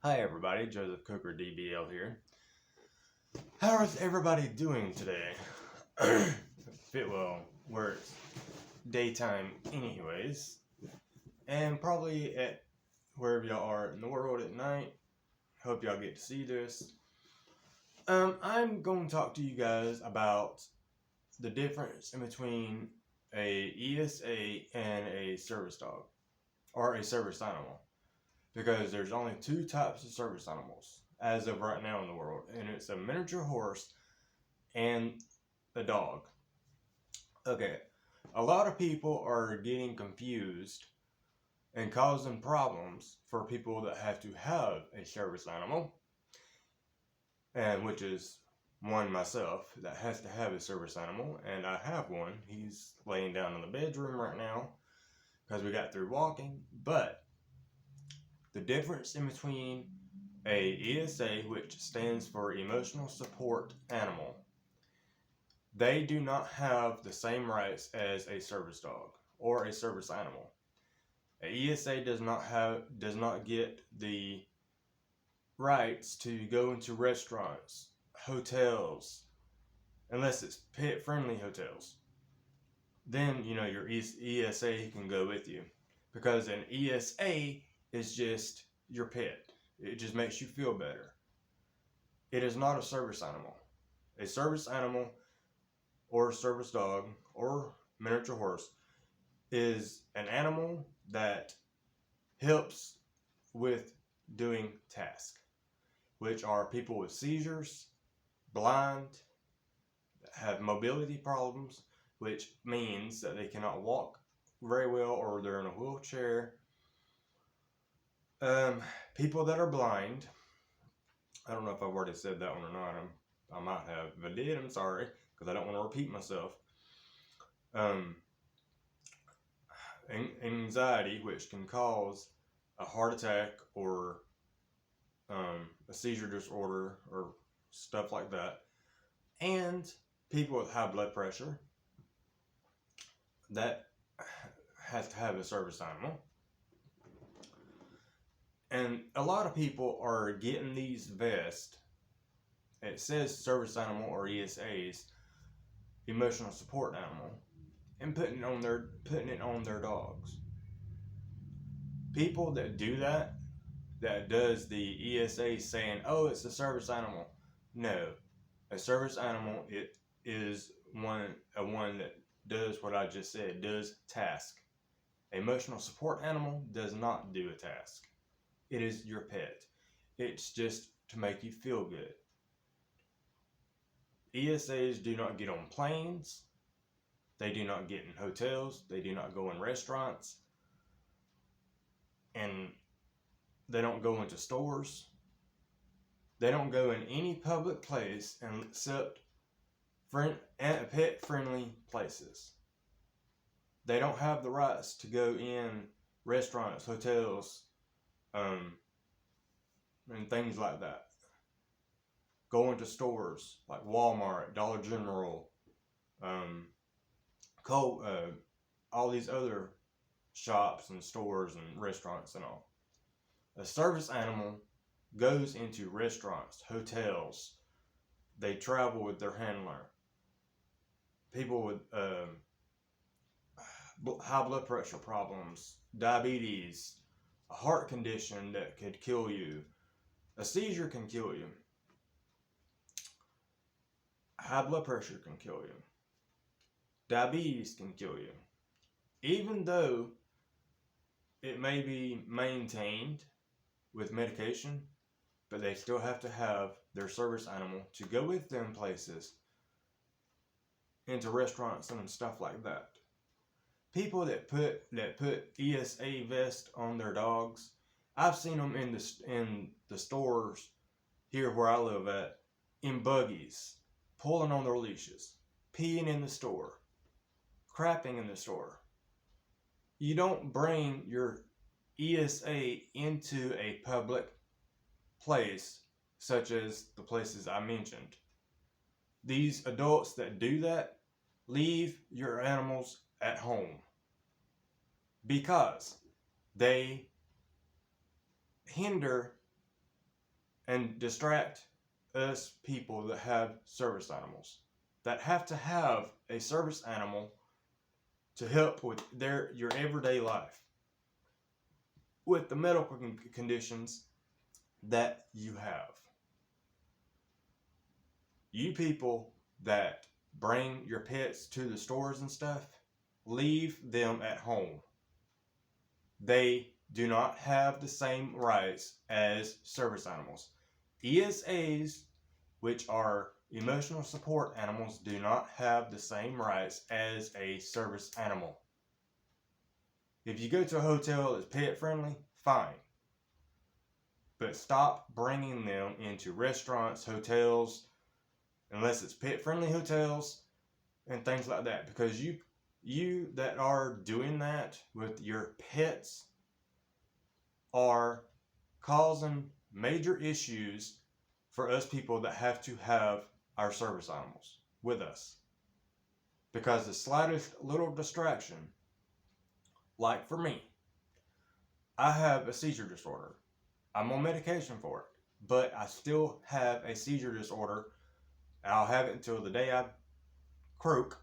Hi everybody, Joseph Coker DBL here. How is everybody doing today? Fit well, where it's daytime anyways, and probably at wherever y'all are in the world at night. Hope y'all get to see this. I'm going to talk to you guys about the difference in between a ESA and a service dog, or a service animal. Because there's only two types of service animals as of right now in the world, and it's a miniature horse and a dog. Okay, a lot of people are getting confused and causing problems for people that have to have a service animal, and which is one myself that has to have a service animal, and I have one. He's laying down in the bedroom right now because we got through walking, but the difference in between a ESA, which stands for Emotional Support Animal, they do not have the same rights as a service dog or a service animal. A ESA does not get the rights to go into restaurants, hotels, unless it's pet friendly hotels. Then your ESA can go with you, because an ESA is just your pet. It just makes you feel better. It is not a service animal. A service animal or service dog or miniature horse is an animal that helps with doing tasks, which are people with seizures, blind, have mobility problems, which means that they cannot walk very well or they're in a wheelchair. People that are blind. I don't know if I've already said that one or not. I might have. If I did, I'm sorry, because I don't want to repeat myself. Anxiety, which can cause a heart attack or a seizure disorder or stuff like that, and people with high blood pressure that has to have a service animal. And a lot of people are getting these vests. It says service animal or ESAs, emotional support animal, and putting it on their dogs. People that do that does the ESA saying, oh, it's a service animal. No, a service animal, it is one that does what I just said, does task. Emotional support animal does not do a task. It is your pet. It's just to make you feel good. ESAs do not get on planes. They do not get in hotels. They do not go in restaurants. And they don't go into stores. They don't go in any public place except pet-friendly places. They don't have the rights to go in restaurants, hotels, and things like that. Go into stores like Walmart, Dollar General, all these other shops and stores and restaurants and all. A service animal goes into restaurants, hotels. They travel with their handler. People with high blood pressure problems, diabetes, a heart condition that could kill you. A seizure can kill you. High blood pressure can kill you. Diabetes can kill you. Even though it may be maintained with medication, but they still have to have their service animal to go with them places, into restaurants and stuff like that. People that put ESA vest on their dogs, I've seen them in the stores here where I live at, in buggies, pulling on their leashes, peeing in the store, crapping in the store. You don't bring your ESA into a public place such as the places I mentioned. These adults that do that, leave your animals at home, because they hinder and distract us people that have service animals, that have to have a service animal to help with your everyday life, with the medical conditions that you have. You people that bring your pets to the stores and stuff, leave them at home. They do not have the same rights as service animals. ESAs, which are emotional support animals, do not have the same rights as a service animal. If you go to a hotel that's pet friendly, fine. But stop bringing them into restaurants, hotels, unless it's pet friendly hotels and things like that, because you that are doing that with your pets are causing major issues for us people that have to have our service animals with us. Because the slightest little distraction, like for me, I have a seizure disorder. I'm on medication for it, but I still have a seizure disorder. I'll have it until the day I croak.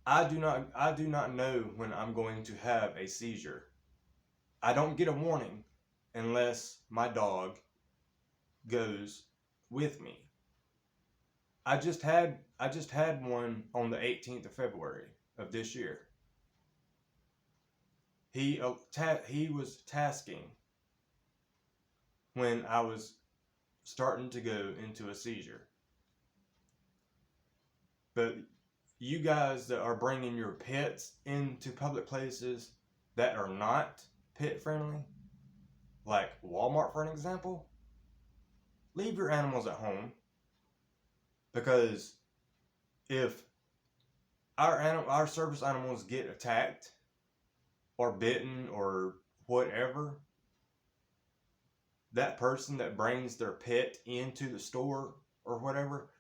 I do not know when I'm going to have a seizure. I don't get a warning unless my dog goes with me. I just had one on the 18th of February of this year. He was tasking when I was starting to go into a seizure. But you guys that are bringing your pets into public places that are not pet friendly, like Walmart for an example, leave your animals at home. Because if our service animals get attacked or bitten or whatever, that person that brings their pet into the store or whatever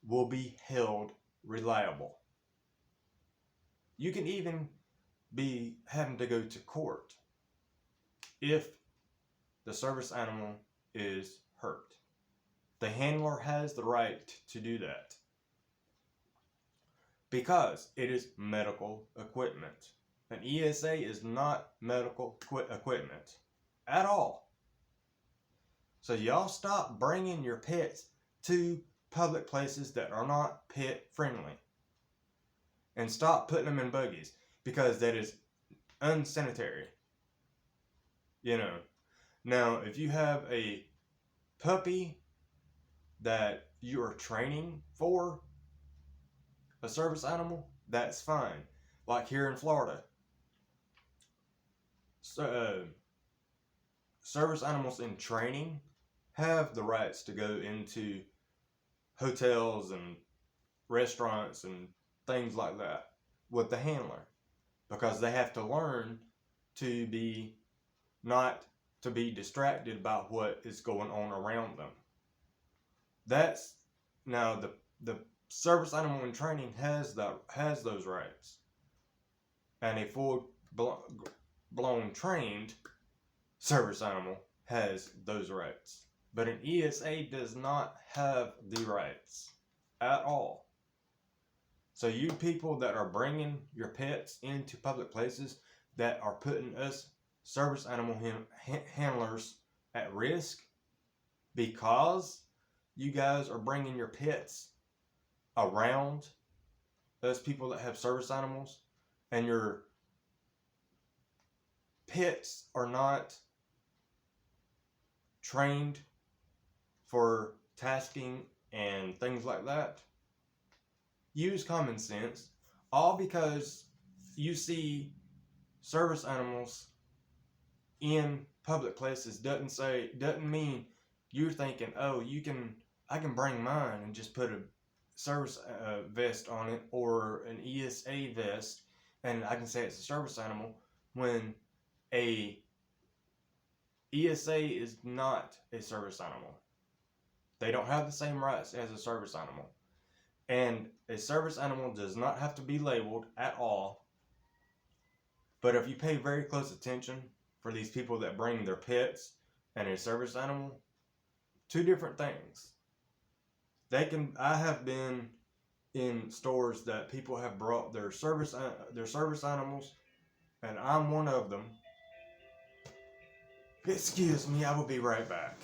will be held reliable. You can even be having to go to court if the service animal is hurt. The handler has the right to do that because it is medical equipment. An ESA is not medical equipment at all. So y'all stop bringing your pets to public places that are not pet friendly. And stop putting them in buggies, because that is unsanitary. You know. Now, if you have a puppy that you are training for a service animal, that's fine. Like here in Florida, service animals in training have the rights to go into hotels and restaurants and things like that with the handler, because they have to learn to be not to be distracted by what is going on around them. That's now the service animal in training has those rights, and a full blown trained service animal has those rights. But an ESA does not have the rights at all. So you people that are bringing your pets into public places that are putting us service animal handlers at risk, because you guys are bringing your pets around us people that have service animals, and your pets are not trained for tasking and things like that. Use common sense. All because you see service animals in public places doesn't mean you're thinking, oh, I can bring mine and just put a service vest on it or an ESA vest and I can say it's a service animal, when a ESA is not a service animal. They don't have the same rights as a service animal. And a service animal does not have to be labeled at all. But if you pay very close attention for these people that bring their pets and a service animal, two different things. I have been in stores that people have brought their service animals, and I'm one of them. Excuse me, I will be right back.